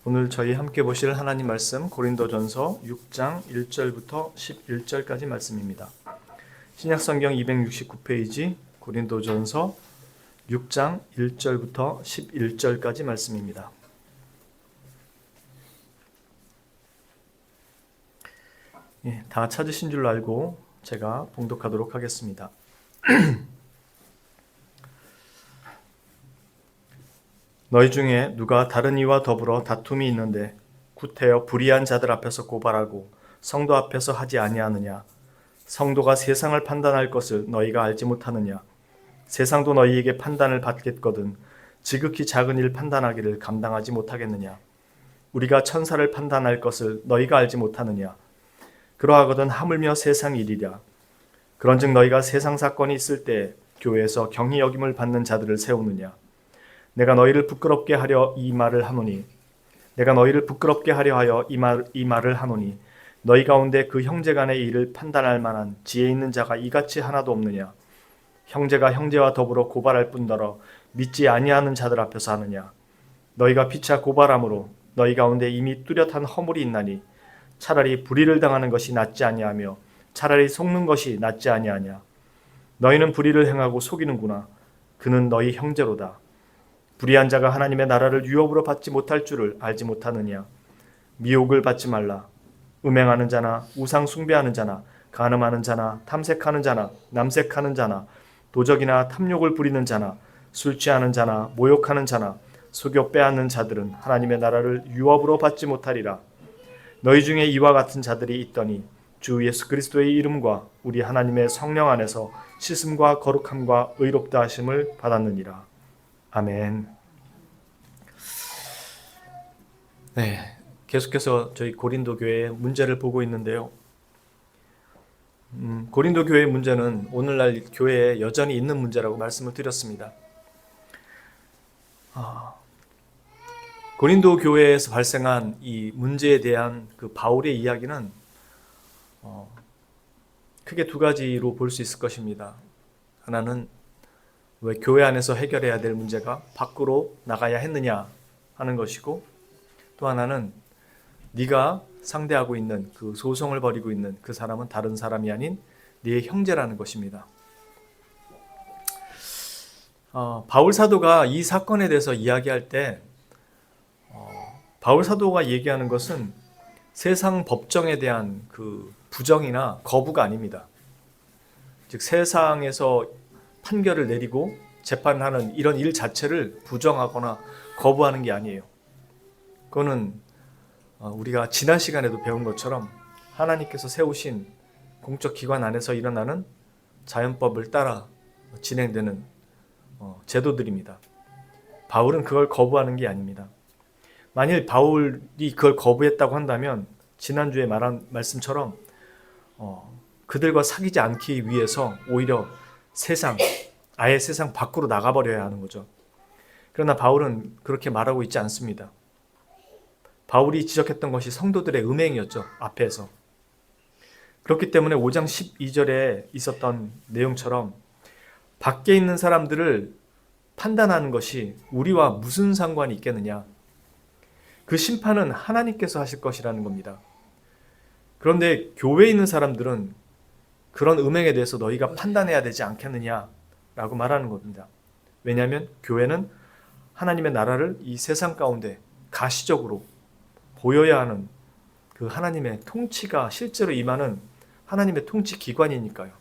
오늘 저희 함께 보실 하나님 말씀 고린도전서 6장 1절부터 11절까지 말씀입니다. 신약성경 269페이지 고린도전서 6장 1절부터 11절까지 말씀입니다. 다 찾으신 줄로 알고 제가 봉독하도록 하겠습니다. 너희 중에 누가 다른 이와 더불어 다툼이 있는데 구태여 불의한 자들 앞에서 고발하고 성도 앞에서 하지 아니하느냐? 성도가 세상을 판단할 것을 너희가 알지 못하느냐? 세상도 너희에게 판단을 받겠거든 지극히 작은 일 판단하기를 감당하지 못하겠느냐? 우리가 천사를 판단할 것을 너희가 알지 못하느냐? 그러하거든 하물며 세상 일이랴. 그런즉 너희가 세상 사건이 있을 때 교회에서 경히 여김을 받는 자들을 세우느냐? 내가 너희를 부끄럽게 하려 이 말을 하노니 너희 가운데 그 형제간의 일을 판단할 만한 지혜 있는 자가 이같이 하나도 없느냐? 형제가 형제와 더불어 고발할 뿐더러 믿지 아니하는 자들 앞에서 하느냐? 너희가 피차 고발함으로 너희 가운데 이미 뚜렷한 허물이 있나니 차라리 불의를 당하는 것이 낫지 아니하며 차라리 속는 것이 낫지 아니하냐? 너희는 불의를 행하고 속이는구나. 그는 너희 형제로다. 불의한 자가 하나님의 나라를 유업으로 받지 못할 줄을 알지 못하느냐? 미혹을 받지 말라. 음행하는 자나 우상 숭배하는 자나 간음하는 자나 탐색하는 자나 남색하는 자나 도적이나 탐욕을 부리는 자나 술 취하는 자나 모욕하는 자나 속여 빼앗는 자들은 하나님의 나라를 유업으로 받지 못하리라. 너희 중에 이와 같은 자들이 있더니 주 예수 그리스도의 이름과 우리 하나님의 성령 안에서 씻음과 거룩함과 의롭다 하심을 받았느니라. 아멘. 네, 계속해서 저희 고린도 교회의 문제를 보고 있는데요. 고린도 교회의 문제는 오늘날 교회에 여전히 있는 문제라고 말씀을 드렸습니다. 고린도 교회에서 발생한 이 문제에 대한 그 바울의 이야기는 크게 두 가지로 볼 수 있을 것입니다. 하나는 왜 교회 안에서 해결해야 될 문제가 밖으로 나가야 했느냐 하는 것이고, 또 하나는 네가 상대하고 있는 그 소송을 벌이고 있는 그 사람은 다른 사람이 아닌 네 형제라는 것입니다. 바울 사도가 이 사건에 대해서 이야기할 때 바울 사도가 얘기하는 것은 세상 법정에 대한 그 부정이나 거부가 아닙니다. 즉 세상에서 판결을 내리고 재판하는 이런 일 자체를 부정하거나 거부하는 게 아니에요. 그거는 우리가 지난 시간에도 배운 것처럼 하나님께서 세우신 공적 기관 안에서 일어나는 자연법을 따라 진행되는 제도들입니다. 바울은 그걸 거부하는 게 아닙니다. 만일 바울이 그걸 거부했다고 한다면 지난주에 말한 말씀처럼 그들과 사귀지 않기 위해서 오히려 아예 세상 밖으로 나가버려야 하는 거죠. 그러나 바울은 그렇게 말하고 있지 않습니다. 바울이 지적했던 것이 성도들의 음행이었죠. 앞에서. 그렇기 때문에 5장 12절에 있었던 내용처럼 밖에 있는 사람들을 판단하는 것이 우리와 무슨 상관이 있겠느냐. 그 심판은 하나님께서 하실 것이라는 겁니다. 그런데 교회에 있는 사람들은 그런 음행에 대해서 너희가 판단해야 되지 않겠느냐라고 말하는 겁니다. 왜냐하면 교회는 하나님의 나라를 이 세상 가운데 가시적으로 보여야 하는 그 하나님의 통치가 실제로 임하는 하나님의 통치 기관이니까요.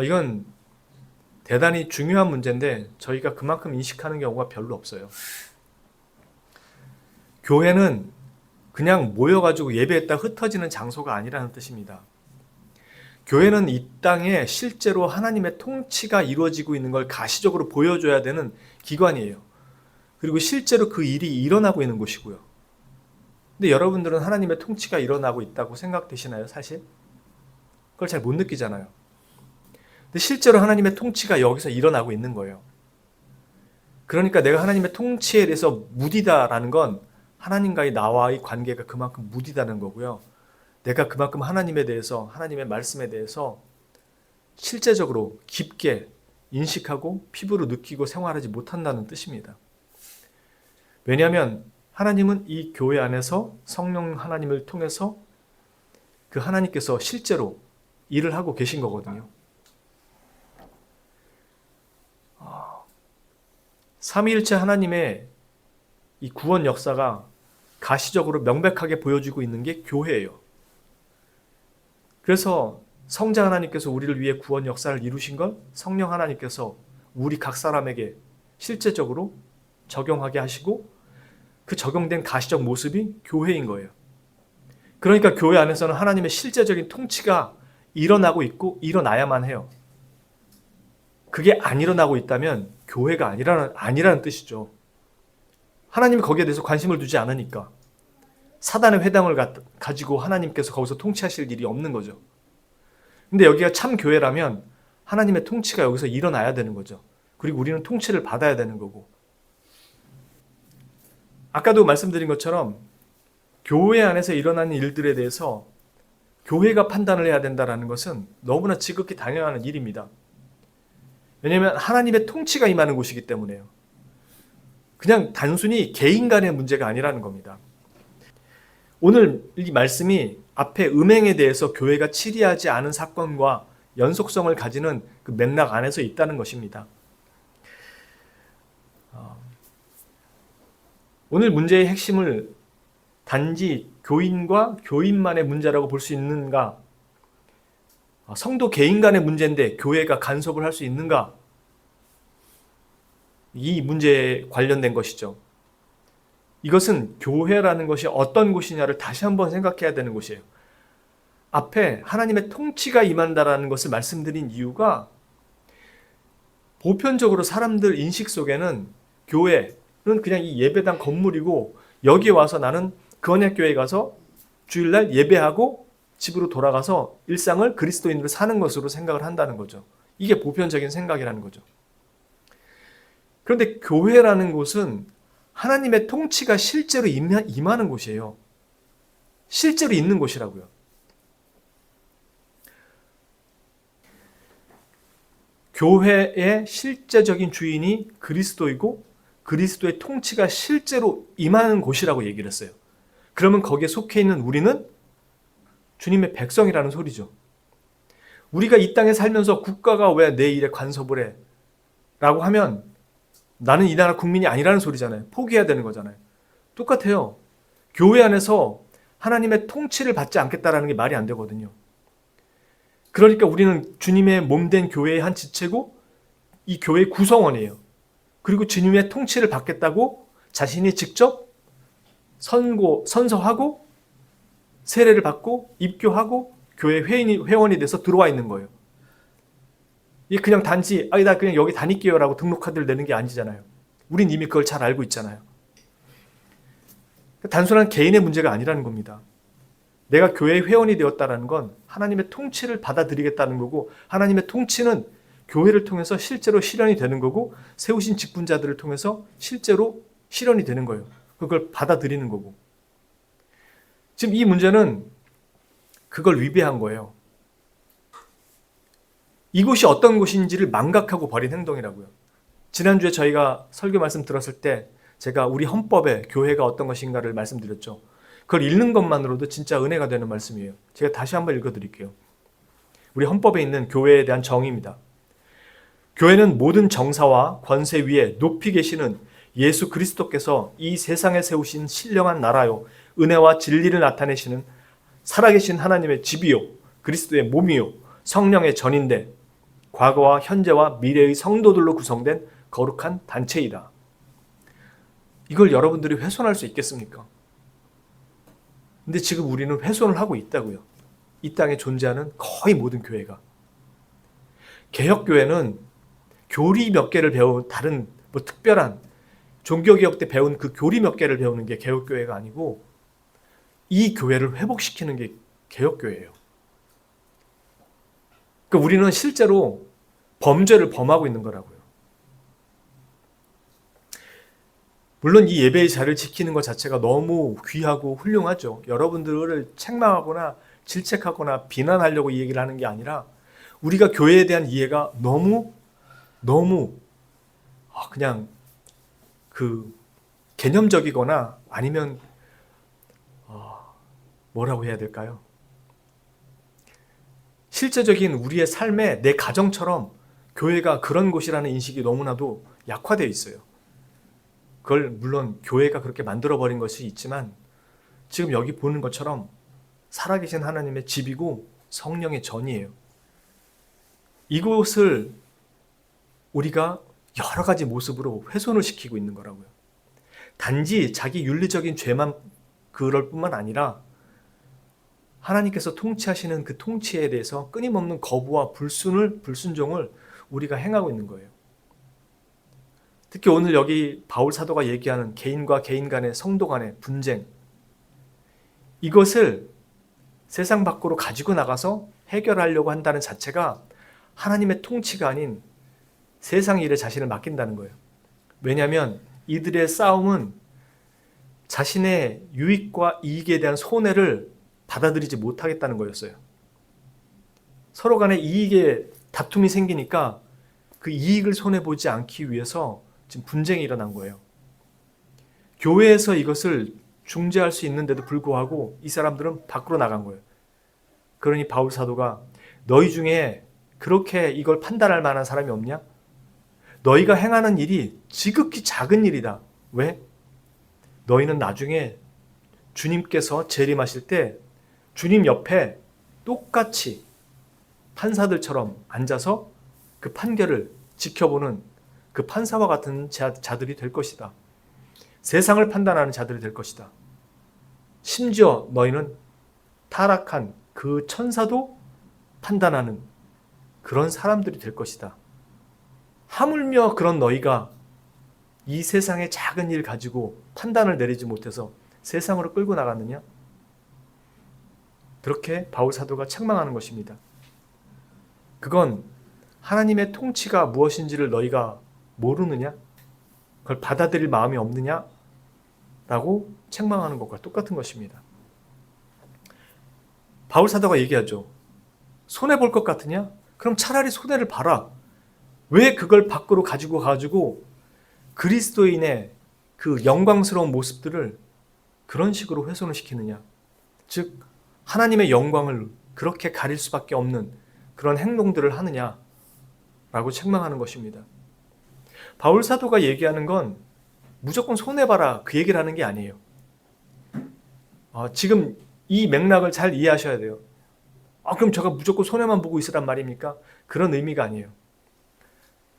이건 대단히 중요한 문제인데 저희가 그만큼 인식하는 경우가 별로 없어요. 교회는 그냥 모여가지고 예배했다 흩어지는 장소가 아니라는 뜻입니다. 교회는 이 땅에 실제로 하나님의 통치가 이루어지고 있는 걸 가시적으로 보여줘야 되는 기관이에요. 그리고 실제로 그 일이 일어나고 있는 곳이고요. 근데 여러분들은 하나님의 통치가 일어나고 있다고 생각되시나요, 사실? 그걸 잘 못 느끼잖아요. 근데 실제로 하나님의 통치가 여기서 일어나고 있는 거예요. 그러니까 내가 하나님의 통치에 대해서 무디다라는 건 하나님과의 나와의 관계가 그만큼 무디다는 거고요. 내가 그만큼 하나님에 대해서, 하나님의 말씀에 대해서 실제적으로 깊게 인식하고 피부로 느끼고 생활하지 못한다는 뜻입니다. 왜냐하면 하나님은 이 교회 안에서 성령 하나님을 통해서 그 하나님께서 실제로 일을 하고 계신 거거든요. 삼위일체 하나님의 이 구원 역사가 가시적으로 명백하게 보여지고 있는 게 교회예요. 그래서 성자 하나님께서 우리를 위해 구원 역사를 이루신 걸 성령 하나님께서 우리 각 사람에게 실제적으로 적용하게 하시고 그 적용된 가시적 모습이 교회인 거예요. 그러니까 교회 안에서는 하나님의 실제적인 통치가 일어나고 있고 일어나야만 해요. 그게 안 일어나고 있다면 교회가 아니라는 뜻이죠. 하나님이 거기에 대해서 관심을 두지 않으니까 사단의 회당을 가지고 하나님께서 거기서 통치하실 일이 없는 거죠. 근데 여기가 참 교회라면 하나님의 통치가 여기서 일어나야 되는 거죠. 그리고 우리는 통치를 받아야 되는 거고. 아까도 말씀드린 것처럼 교회 안에서 일어나는 일들에 대해서 교회가 판단을 해야 된다는 것은 너무나 지극히 당연한 일입니다. 왜냐하면 하나님의 통치가 임하는 곳이기 때문에요. 그냥 단순히 개인 간의 문제가 아니라는 겁니다. 오늘 이 말씀이 앞에 음행에 대해서 교회가 치리하지 않은 사건과 연속성을 가지는 그 맥락 안에서 있다는 것입니다. 오늘 문제의 핵심을 단지 교인과 교인만의 문제라고 볼 수 있는가? 성도 개인 간의 문제인데 교회가 간섭을 할 수 있는가? 이 문제에 관련된 것이죠. 이것은 교회라는 것이 어떤 곳이냐를 다시 한번 생각해야 되는 곳이에요. 앞에 하나님의 통치가 임한다라는 것을 말씀드린 이유가 보편적으로 사람들 인식 속에는 교회는 그냥 이 예배당 건물이고 여기에 와서 나는 그 언약교회에 가서 주일날 예배하고 집으로 돌아가서 일상을 그리스도인으로 사는 것으로 생각을 한다는 거죠. 이게 보편적인 생각이라는 거죠. 그런데 교회라는 곳은 하나님의 통치가 실제로 임하는 곳이에요. 실제로 있는 곳이라고요. 교회의 실제적인 주인이 그리스도이고 그리스도의 통치가 실제로 임하는 곳이라고 얘기를 했어요. 그러면 거기에 속해 있는 우리는 주님의 백성이라는 소리죠. 우리가 이 땅에 살면서 국가가 왜 내 일에 간섭을 해? 라고 하면 나는 이 나라 국민이 아니라는 소리잖아요. 포기해야 되는 거잖아요. 똑같아요. 교회 안에서 하나님의 통치를 받지 않겠다라는 게 말이 안 되거든요. 그러니까 우리는 주님의 몸된 교회의 한 지체고 이 교회의 구성원이에요. 그리고 주님의 통치를 받겠다고 자신이 직접 선서하고 세례를 받고 입교하고 교회 회원이 돼서 들어와 있는 거예요. 이게 그냥 단지 나 그냥 여기 다닐게요 라고 등록카드를 내는 게 아니잖아요. 우린 이미 그걸 잘 알고 있잖아요. 단순한 개인의 문제가 아니라는 겁니다. 내가 교회의 회원이 되었다는 건 하나님의 통치를 받아들이겠다는 거고 하나님의 통치는 교회를 통해서 실제로 실현이 되는 거고 세우신 직분자들을 통해서 실제로 실현이 되는 거예요. 그걸 받아들이는 거고. 지금 이 문제는 그걸 위배한 거예요. 이곳이 어떤 곳인지를 망각하고 버린 행동이라고요. 지난주에 저희가 설교 말씀 들었을 때 제가 우리 헌법에 교회가 어떤 것인가를 말씀드렸죠. 그걸 읽는 것만으로도 진짜 은혜가 되는 말씀이에요. 제가 다시 한번 읽어드릴게요. 우리 헌법에 있는 교회에 대한 정의입니다. 교회는 모든 정사와 권세 위에 높이 계시는 예수 그리스도께서 이 세상에 세우신 신령한 나라요 은혜와 진리를 나타내시는 살아계신 하나님의 집이요 그리스도의 몸이요 성령의 전인데 과거와 현재와 미래의 성도들로 구성된 거룩한 단체이다. 이걸 여러분들이 훼손할 수 있겠습니까? 근데 지금 우리는 훼손을 하고 있다고요. 이 땅에 존재하는 거의 모든 교회가. 개혁교회는 교리 몇 개를 배운 다른 특별한 종교개혁 때 배운 그 교리 몇 개를 배우는 게 개혁교회가 아니고 이 교회를 회복시키는 게 개혁교회예요. 그러니까 우리는 실제로 범죄를 범하고 있는 거라고요. 물론 이 예배의 자리를 지키는 것 자체가 너무 귀하고 훌륭하죠. 여러분들을 책망하거나 질책하거나 비난하려고 이 얘기를 하는 게 아니라 우리가 교회에 대한 이해가 너무 그냥 개념적이거나 아니면 뭐라고 해야 될까요? 실제적인 우리의 삶에 내 가정처럼 교회가 그런 곳이라는 인식이 너무나도 약화되어 있어요. 그걸 물론 교회가 그렇게 만들어버린 것이 있지만 지금 여기 보는 것처럼 살아계신 하나님의 집이고 성령의 전이에요. 이곳을 우리가 여러 가지 모습으로 훼손을 시키고 있는 거라고요. 단지 자기 윤리적인 죄만 그럴 뿐만 아니라 하나님께서 통치하시는 그 통치에 대해서 끊임없는 거부와 불순종을 우리가 행하고 있는 거예요. 특히 오늘 여기 바울 사도가 얘기하는 개인과 개인 간의 성도 간의 분쟁, 이것을 세상 밖으로 가지고 나가서 해결하려고 한다는 자체가 하나님의 통치가 아닌 세상 일에 자신을 맡긴다는 거예요. 왜냐하면 이들의 싸움은 자신의 유익과 이익에 대한 손해를 받아들이지 못하겠다는 거였어요. 서로 간에 이익에 다툼이 생기니까 그 이익을 손해보지 않기 위해서 지금 분쟁이 일어난 거예요. 교회에서 이것을 중재할 수 있는데도 불구하고 이 사람들은 밖으로 나간 거예요. 그러니 바울 사도가 너희 중에 그렇게 이걸 판단할 만한 사람이 없냐? 너희가 행하는 일이 지극히 작은 일이다. 왜? 너희는 나중에 주님께서 재림하실 때 주님 옆에 똑같이 판사들처럼 앉아서 그 판결을 지켜보는 그 판사와 같은 자들이 될 것이다. 세상을 판단하는 자들이 될 것이다. 심지어 너희는 타락한 그 천사도 판단하는 그런 사람들이 될 것이다. 하물며 그런 너희가 이 세상의 작은 일 가지고 판단을 내리지 못해서 세상으로 끌고 나갔느냐? 그렇게 바울 사도가 책망하는 것입니다. 그건 하나님의 통치가 무엇인지를 너희가 모르느냐? 그걸 받아들일 마음이 없느냐? 라고 책망하는 것과 똑같은 것입니다. 바울 사도가 얘기하죠. 손해볼 것 같으냐? 그럼 차라리 손해를 봐라. 왜 그걸 밖으로 가지고 그리스도인의 그 영광스러운 모습들을 그런 식으로 훼손을 시키느냐? 즉 하나님의 영광을 그렇게 가릴 수밖에 없는 그런 행동들을 하느냐라고 책망하는 것입니다. 바울 사도가 얘기하는 건 무조건 손해봐라 그 얘기를 하는 게 아니에요. 지금 이 맥락을 잘 이해하셔야 돼요. 그럼 제가 무조건 손해만 보고 있으란 말입니까? 그런 의미가 아니에요.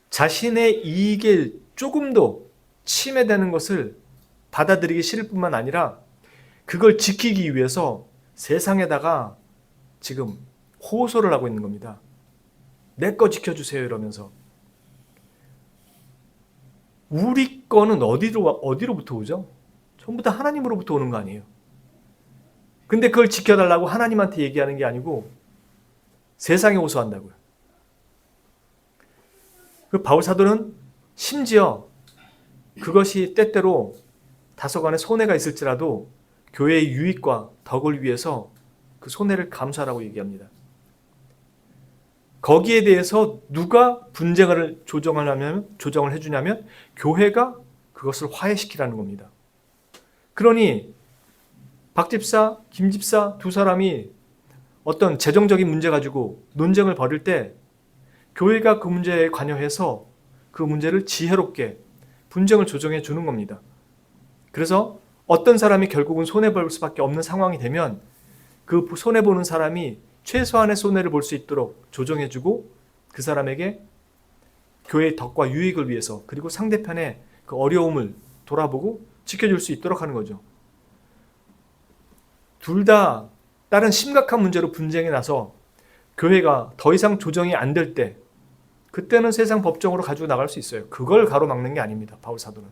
자신의 이익에 조금도 침해되는 것을 받아들이기 싫을 뿐만 아니라 그걸 지키기 위해서 세상에다가 지금 호소를 하고 있는 겁니다. 내 거 지켜주세요 이러면서. 우리 거는 어디로부터 오죠? 전부 다 하나님으로부터 오는 거 아니에요. 근데 그걸 지켜달라고 하나님한테 얘기하는 게 아니고 세상에 호소한다고요. 그 바울 사도는 심지어 그것이 때때로 다소간의 손해가 있을지라도 교회의 유익과 덕을 위해서 그 손해를 감수하라고 얘기합니다. 거기에 대해서 누가 분쟁을 조정을 해주냐면 교회가 그것을 화해시키라는 겁니다. 그러니 박 집사, 김 집사 두 사람이 어떤 재정적인 문제 가지고 논쟁을 벌일 때 교회가 그 문제에 관여해서 그 문제를 지혜롭게 분쟁을 조정해 주는 겁니다. 그래서 어떤 사람이 결국은 손해볼 수밖에 없는 상황이 되면 그 손해보는 사람이 최소한의 손해를 볼 수 있도록 조정해주고 그 사람에게 교회의 덕과 유익을 위해서 그리고 상대편의 그 어려움을 돌아보고 지켜줄 수 있도록 하는 거죠. 둘 다 다른 심각한 문제로 분쟁이 나서 교회가 더 이상 조정이 안 될 때 그때는 세상 법정으로 가지고 나갈 수 있어요. 그걸 가로막는 게 아닙니다. 바울 사도는.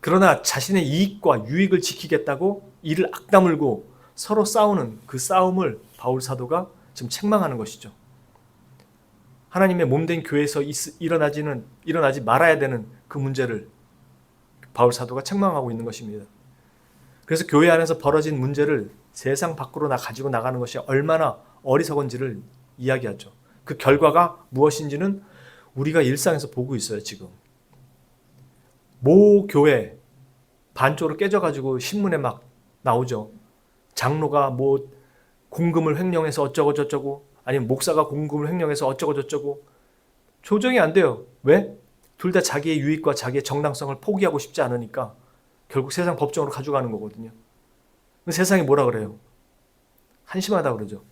그러나 자신의 이익과 유익을 지키겠다고 이를 악다물고 서로 싸우는 그 싸움을 바울 사도가 지금 책망하는 것이죠. 하나님의 몸된 교회에서 일어나지 말아야 되는 그 문제를 바울 사도가 책망하고 있는 것입니다. 그래서 교회 안에서 벌어진 문제를 세상 밖으로 가지고 나가는 것이 얼마나 어리석은지를 이야기하죠. 그 결과가 무엇인지는 우리가 일상에서 보고 있어요, 지금. 모 교회 반쪽으로 깨져가지고 신문에 막 나오죠. 장로가 뭐 공금을 횡령해서 어쩌고 저쩌고, 아니면 목사가 공금을 횡령해서 어쩌고 저쩌고. 조정이 안 돼요. 왜? 둘 다 자기의 유익과 자기의 정당성을 포기하고 싶지 않으니까 결국 세상 법정으로 가져가는 거거든요. 세상이 뭐라 그래요? 한심하다 그러죠.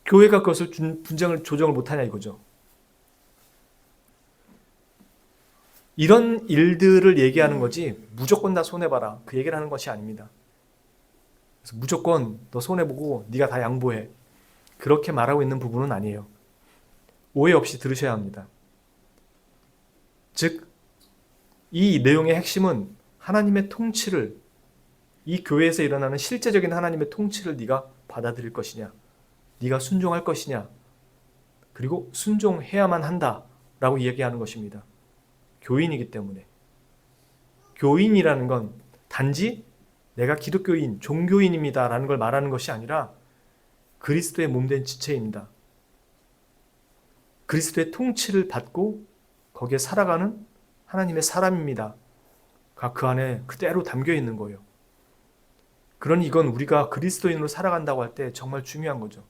교회가 그것을 분쟁을 조정을 못하냐 이거죠. 이런 일들을 얘기하는 거지 무조건 다 손해봐라 그 얘기를 하는 것이 아닙니다. 그래서 무조건 너 손해보고 네가 다 양보해 그렇게 말하고 있는 부분은 아니에요. 오해 없이 들으셔야 합니다. 즉, 이 내용의 핵심은 하나님의 통치를, 이 교회에서 일어나는 실제적인 하나님의 통치를 네가 받아들일 것이냐, 네가 순종할 것이냐, 그리고 순종해야만 한다라고 얘기하는 것입니다. 교인이기 때문에. 교인이라는 건 단지 내가 기독교인, 종교인입니다 라는 걸 말하는 것이 아니라 그리스도의 몸된 지체입니다. 그리스도의 통치를 받고 거기에 살아가는 하나님의 사람입니다. 그 안에 그대로 담겨 있는 거예요. 그러니 이건 우리가 그리스도인으로 살아간다고 할 때 정말 중요한 거죠.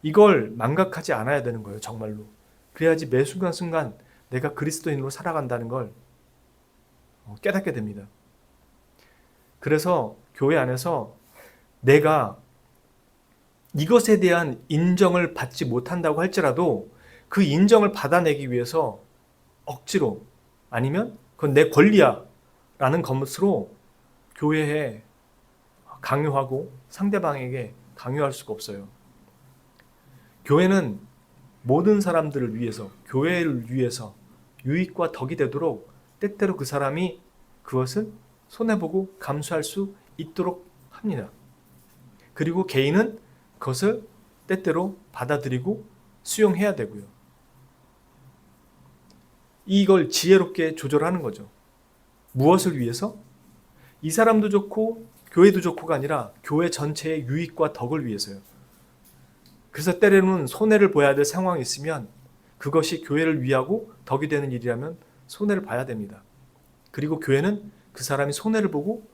이걸 망각하지 않아야 되는 거예요. 정말로. 그래야지 매 순간순간 내가 그리스도인으로 살아간다는 걸 깨닫게 됩니다. 그래서 교회 안에서 내가 이것에 대한 인정을 받지 못한다고 할지라도 그 인정을 받아내기 위해서 억지로 아니면 그건 내 권리야 라는 것으로 교회에 강요하고 상대방에게 강요할 수가 없어요. 교회는 모든 사람들을 위해서, 교회를 위해서 유익과 덕이 되도록 때때로 그 사람이 그것을 손해보고 감수할 수 있도록 합니다. 그리고 개인은 그것을 때때로 받아들이고 수용해야 되고요. 이걸 지혜롭게 조절하는 거죠. 무엇을 위해서? 이 사람도 좋고 교회도 좋고가 아니라 교회 전체의 유익과 덕을 위해서요. 그래서 때로는 손해를 봐야 될 상황이 있으면 그것이 교회를 위하고 덕이 되는 일이라면 손해를 봐야 됩니다. 그리고 교회는 그 사람이 손해를 보고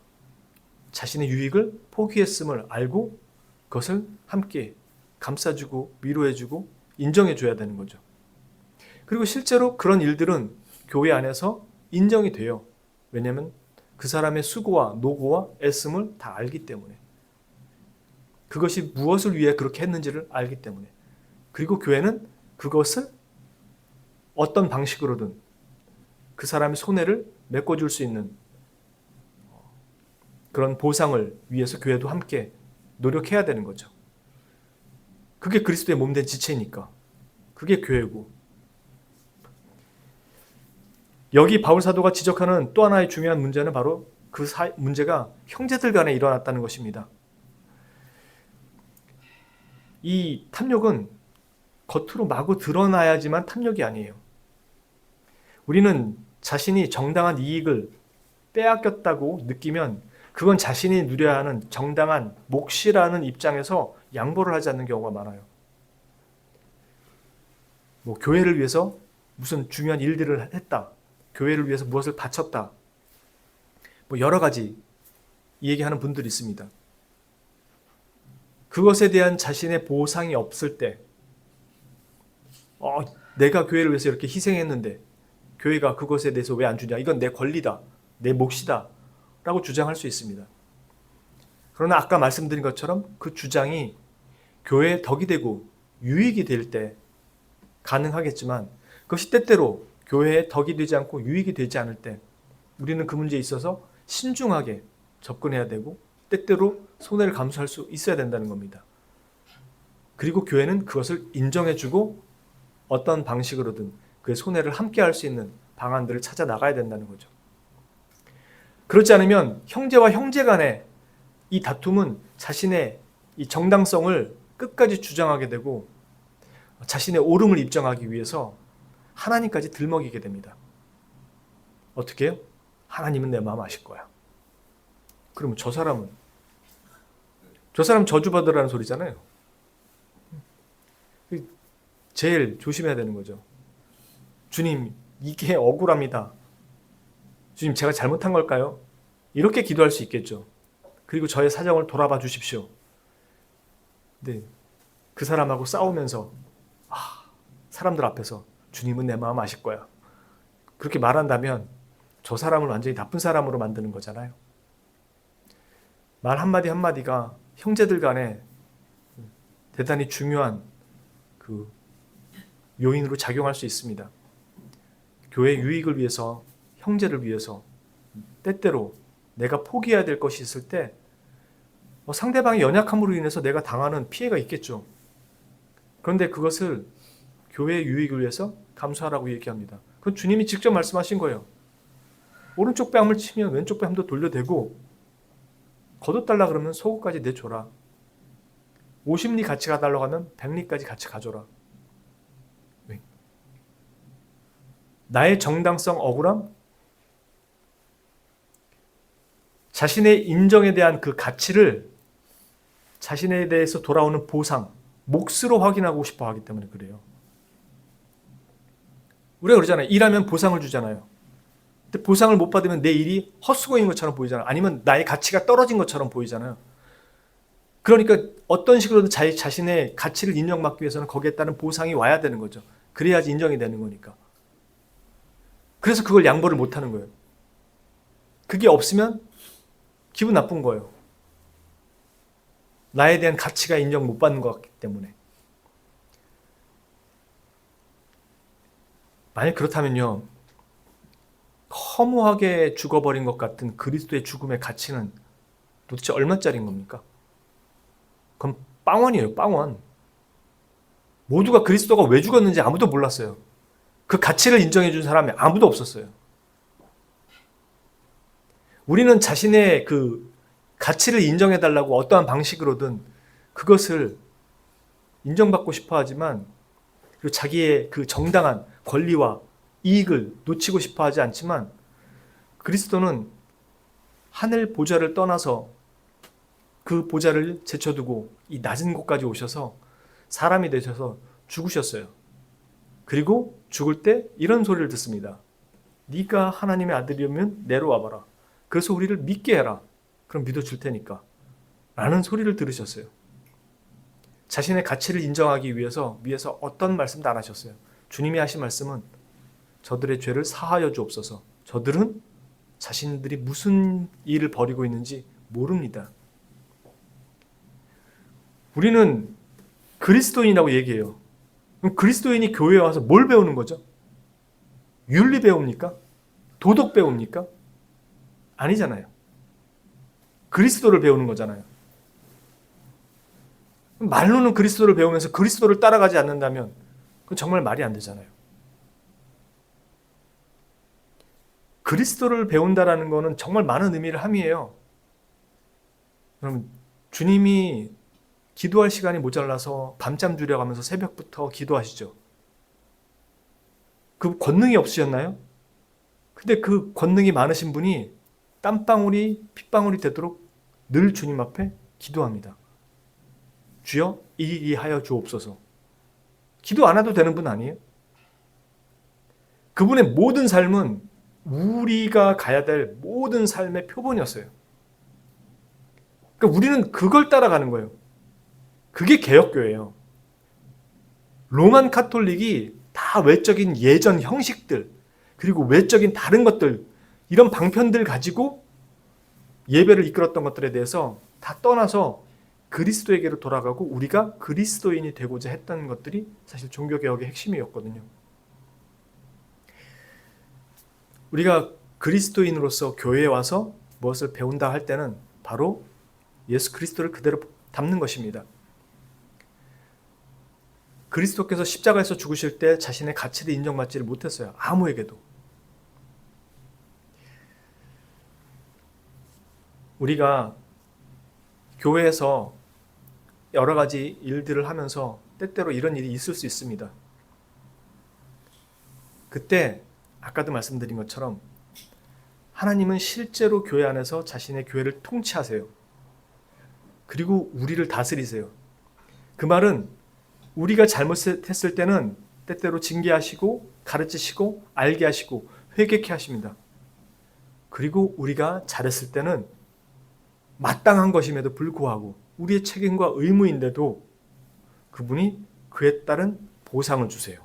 자신의 유익을 포기했음을 알고 그것을 함께 감싸주고 위로해주고 인정해줘야 되는 거죠. 그리고 실제로 그런 일들은 교회 안에서 인정이 돼요. 왜냐하면 그 사람의 수고와 노고와 애씀을 다 알기 때문에. 그것이 무엇을 위해 그렇게 했는지를 알기 때문에. 그리고 교회는 그것을 어떤 방식으로든 그 사람의 손해를 메꿔줄 수 있는 그런 보상을 위해서 교회도 함께 노력해야 되는 거죠. 그게 그리스도의 몸된 지체니까. 그게 교회고. 여기 바울 사도가 지적하는 또 하나의 중요한 문제는 바로 그 문제가 형제들 간에 일어났다는 것입니다. 이 탐욕은 겉으로 마구 드러나야지만 탐욕이 아니에요. 우리는 자신이 정당한 이익을 빼앗겼다고 느끼면 그건 자신이 누려야 하는 정당한 몫이라는 입장에서 양보를 하지 않는 경우가 많아요. 교회를 위해서 무슨 중요한 일들을 했다. 교회를 위해서 무엇을 바쳤다. 여러 가지 얘기하는 분들이 있습니다. 그것에 대한 자신의 보상이 없을 때 내가 교회를 위해서 이렇게 희생했는데 교회가 그것에 대해서 왜 안 주냐. 이건 내 권리다. 내 몫이다. 라고 주장할 수 있습니다. 그러나 아까 말씀드린 것처럼 그 주장이 교회에 덕이 되고 유익이 될 때 가능하겠지만 그것이 때때로 교회에 덕이 되지 않고 유익이 되지 않을 때 우리는 그 문제에 있어서 신중하게 접근해야 되고 때때로 손해를 감수할 수 있어야 된다는 겁니다. 그리고 교회는 그것을 인정해주고 어떤 방식으로든 그 손해를 함께 할 수 있는 방안들을 찾아 나가야 된다는 거죠. 그렇지 않으면 형제와 형제 간의 이 다툼은 자신의 이 정당성을 끝까지 주장하게 되고 자신의 옳음을 입증하기 위해서 하나님까지 들먹이게 됩니다. 어떻게 해요? 하나님은 내 마음 아실 거야. 그러면 저 사람 저주받으라는 소리잖아요. 제일 조심해야 되는 거죠. 주님, 이게 억울합니다. 주님, 제가 잘못한 걸까요? 이렇게 기도할 수 있겠죠. 그리고 저의 사정을 돌아봐 주십시오. 근데 그 사람하고 싸우면서 사람들 앞에서 주님은 내 마음 아실 거야, 그렇게 말한다면 저 사람을 완전히 나쁜 사람으로 만드는 거잖아요. 말 한마디 한마디가 형제들 간에 대단히 중요한 그 요인으로 작용할 수 있습니다. 교회 유익을 위해서, 형제를 위해서 때때로 내가 포기해야 될 것이 있을 때 상대방의 연약함으로 인해서 내가 당하는 피해가 있겠죠. 그런데 그것을 교회의 유익을 위해서 감수하라고 얘기합니다. 그건 주님이 직접 말씀하신 거예요. 오른쪽 뺨을 치면 왼쪽 뺨도 돌려대고, 거둬달라 그러면 속옷까지 내줘라. 50리 같이 가달라고 하면 100리까지 같이 가줘라. 왜? 나의 정당성 억울함? 자신의 인정에 대한 그 가치를 자신에 대해서 돌아오는 보상, 몫으로 확인하고 싶어 하기 때문에 그래요. 우리가 그러잖아요. 일하면 보상을 주잖아요. 근데 보상을 못 받으면 내 일이 헛수고인 것처럼 보이잖아요. 아니면 나의 가치가 떨어진 것처럼 보이잖아요. 그러니까 어떤 식으로든 자신의 가치를 인정받기 위해서는 거기에 따른 보상이 와야 되는 거죠. 그래야지 인정이 되는 거니까. 그래서 그걸 양보를 못 하는 거예요. 그게 없으면 기분 나쁜 거예요. 나에 대한 가치가 인정 못 받는 것 같기 때문에. 만약 그렇다면요, 허무하게 죽어버린 것 같은 그리스도의 죽음의 가치는 도대체 얼마짜리인 겁니까? 그럼 빵원이에요, 빵원. 모두가 그리스도가 왜 죽었는지 아무도 몰랐어요. 그 가치를 인정해 준 사람이 아무도 없었어요. 우리는 자신의 그 가치를 인정해 달라고 어떠한 방식으로든 그것을 인정받고 싶어 하지만, 그리고 자기의 그 정당한 권리와 이익을 놓치고 싶어 하지 않지만, 그리스도는 하늘 보좌를 떠나서 그 보좌를 제쳐두고 이 낮은 곳까지 오셔서 사람이 되셔서 죽으셨어요. 그리고 죽을 때 이런 소리를 듣습니다. 네가 하나님의 아들이면 내려와봐라. 그래서 우리를 믿게 해라. 그럼 믿어줄 테니까. 라는 소리를 들으셨어요. 자신의 가치를 인정하기 위해서 위에서 어떤 말씀도 안 하셨어요. 주님이 하신 말씀은 저들의 죄를 사하여 주옵소서. 저들은 자신들이 무슨 일을 벌이고 있는지 모릅니다. 우리는 그리스도인이라고 얘기해요. 그럼 그리스도인이 교회에 와서 뭘 배우는 거죠? 윤리 배웁니까? 도덕 배웁니까? 아니잖아요. 그리스도를 배우는 거잖아요. 말로는 그리스도를 배우면서 그리스도를 따라가지 않는다면 그건 정말 말이 안 되잖아요. 그리스도를 배운다라는 거는 정말 많은 의미를 함의해요. 그럼 주님이 기도할 시간이 모자라서 밤잠 줄여가면서 새벽부터 기도하시죠. 그 권능이 없으셨나요? 근데 그 권능이 많으신 분이 땀방울이 핏방울이 되도록 늘 주님 앞에 기도합니다. 주여 이기 하여 주옵소서. 기도 안 해도 되는 분 아니에요? 그분의 모든 삶은 우리가 가야 될 모든 삶의 표본이었어요. 그러니까 우리는 그걸 따라가는 거예요. 그게 개혁교회예요. 로만 카톨릭이 다 외적인 예전 형식들, 그리고 외적인 다른 것들, 이런 방편들 가지고 예배를 이끌었던 것들에 대해서 다 떠나서 그리스도에게로 돌아가고 우리가 그리스도인이 되고자 했던 것들이 사실 종교개혁의 핵심이었거든요. 우리가 그리스도인으로서 교회에 와서 무엇을 배운다 할 때는 바로 예수 그리스도를 그대로 담는 것입니다. 그리스도께서 십자가에서 죽으실 때 자신의 가치를 인정받지를 못했어요. 아무에게도. 우리가 교회에서 여러 가지 일들을 하면서 때때로 이런 일이 있을 수 있습니다. 그때 아까도 말씀드린 것처럼 하나님은 실제로 교회 안에서 자신의 교회를 통치하세요. 그리고 우리를 다스리세요. 그 말은 우리가 잘못했을 때는 때때로 징계하시고 가르치시고 알게 하시고 회개케 하십니다. 그리고 우리가 잘했을 때는 마땅한 것임에도 불구하고 우리의 책임과 의무인데도 그분이 그에 따른 보상을 주세요.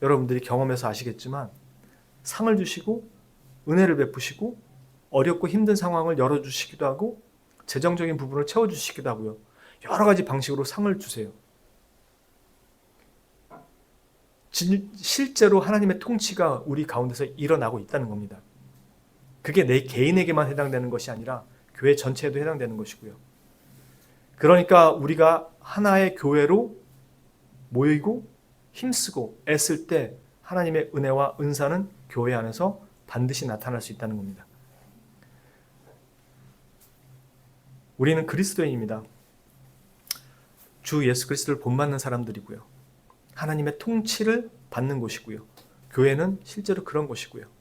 여러분들이 경험해서 아시겠지만 상을 주시고 은혜를 베푸시고 어렵고 힘든 상황을 열어주시기도 하고 재정적인 부분을 채워주시기도 하고요. 여러 가지 방식으로 상을 주세요. 실제로 하나님의 통치가 우리 가운데서 일어나고 있다는 겁니다. 그게 내 개인에게만 해당되는 것이 아니라 교회 전체에도 해당되는 것이고요. 그러니까 우리가 하나의 교회로 모이고 힘쓰고 애쓸 때 하나님의 은혜와 은사는 교회 안에서 반드시 나타날 수 있다는 겁니다. 우리는 그리스도인입니다. 주 예수 그리스도를 본받는 사람들이고요. 하나님의 통치를 받는 곳이고요. 교회는 실제로 그런 곳이고요.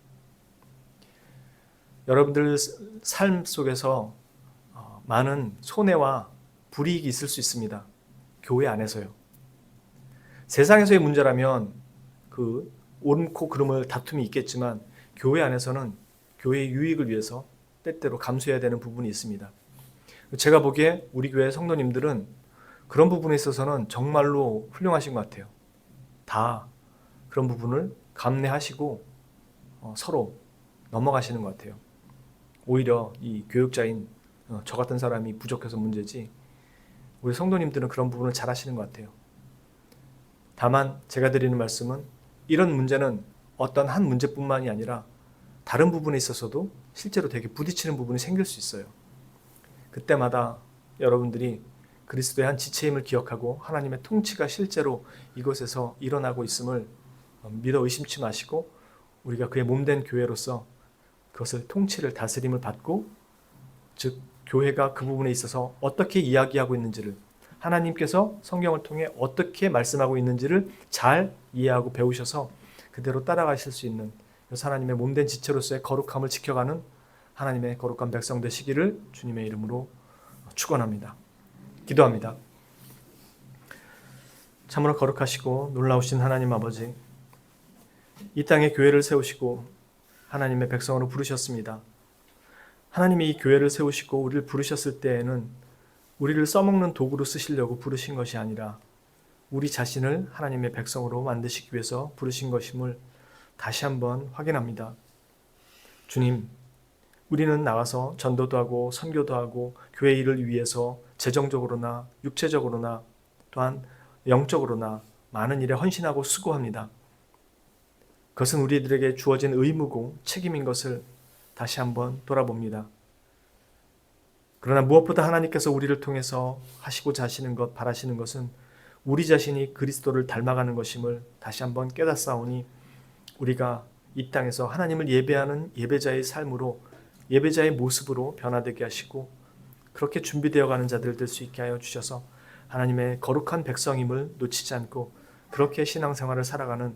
여러분들 삶 속에서 많은 손해와 불이익이 있을 수 있습니다. 교회 안에서요. 세상에서의 문제라면 그 옳고 그름을 다툼이 있겠지만 교회 안에서는 교회의 유익을 위해서 때때로 감수해야 되는 부분이 있습니다. 제가 보기에 우리 교회 성도님들은 그런 부분에 있어서는 정말로 훌륭하신 것 같아요. 다 그런 부분을 감내하시고 서로 넘어가시는 것 같아요. 오히려 이 교육자인 저 같은 사람이 부족해서 문제지 우리 성도님들은 그런 부분을 잘 하시는 것 같아요. 다만 제가 드리는 말씀은 이런 문제는 어떤 한 문제뿐만이 아니라 다른 부분에 있어서도 실제로 되게 부딪히는 부분이 생길 수 있어요. 그때마다 여러분들이 그리스도의 한 지체임을 기억하고 하나님의 통치가 실제로 이곳에서 일어나고 있음을 믿어 의심치 마시고 우리가 그의 몸된 교회로서 그것을 통치를 다스림을 받고 즉 교회가 그 부분에 있어서 어떻게 이야기하고 있는지를 하나님께서 성경을 통해 어떻게 말씀하고 있는지를 잘 이해하고 배우셔서 그대로 따라가실 수 있는 하나님의 몸된 지체로서의 거룩함을 지켜가는 하나님의 거룩한 백성 되시기를 주님의 이름으로 축원합니다. 기도합니다. 참으로 거룩하시고 놀라우신 하나님 아버지, 이 땅에 교회를 세우시고 하나님의 백성으로 부르셨습니다. 하나님이 이 교회를 세우시고 우리를 부르셨을 때에는 우리를 써먹는 도구로 쓰시려고 부르신 것이 아니라 우리 자신을 하나님의 백성으로 만드시기 위해서 부르신 것임을 다시 한번 확인합니다. 주님, 우리는 나가서 전도도 하고 선교도 하고 교회 일을 위해서 재정적으로나 육체적으로나 또한 영적으로나 많은 일에 헌신하고 수고합니다. 그것은 우리들에게 주어진 의무고 책임인 것을 다시 한번 돌아봅니다. 그러나 무엇보다 하나님께서 우리를 통해서 하시고자 하시는 것, 바라시는 것은 우리 자신이 그리스도를 닮아가는 것임을 다시 한번 깨닫사오니 우리가 이 땅에서 하나님을 예배하는 예배자의 삶으로 예배자의 모습으로 변화되게 하시고 그렇게 준비되어 가는 자들 될 수 있게 하여 주셔서 하나님의 거룩한 백성임을 놓치지 않고 그렇게 신앙생활을 살아가는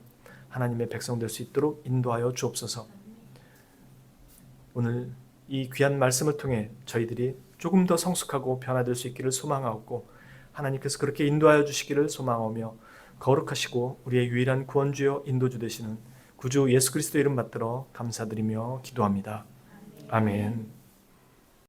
하나님의 백성 될 수 있도록 인도하여 주옵소서. 오늘 이 귀한 말씀을 통해 저희들이 조금 더 성숙하고 변화될 수 있기를 소망하고 하나님께서 그렇게 인도하여 주시기를 소망하며 거룩하시고 우리의 유일한 구원주여 인도주 되시는 구주 예수 그리스도 이름 받들어 감사드리며 기도합니다. 아멘.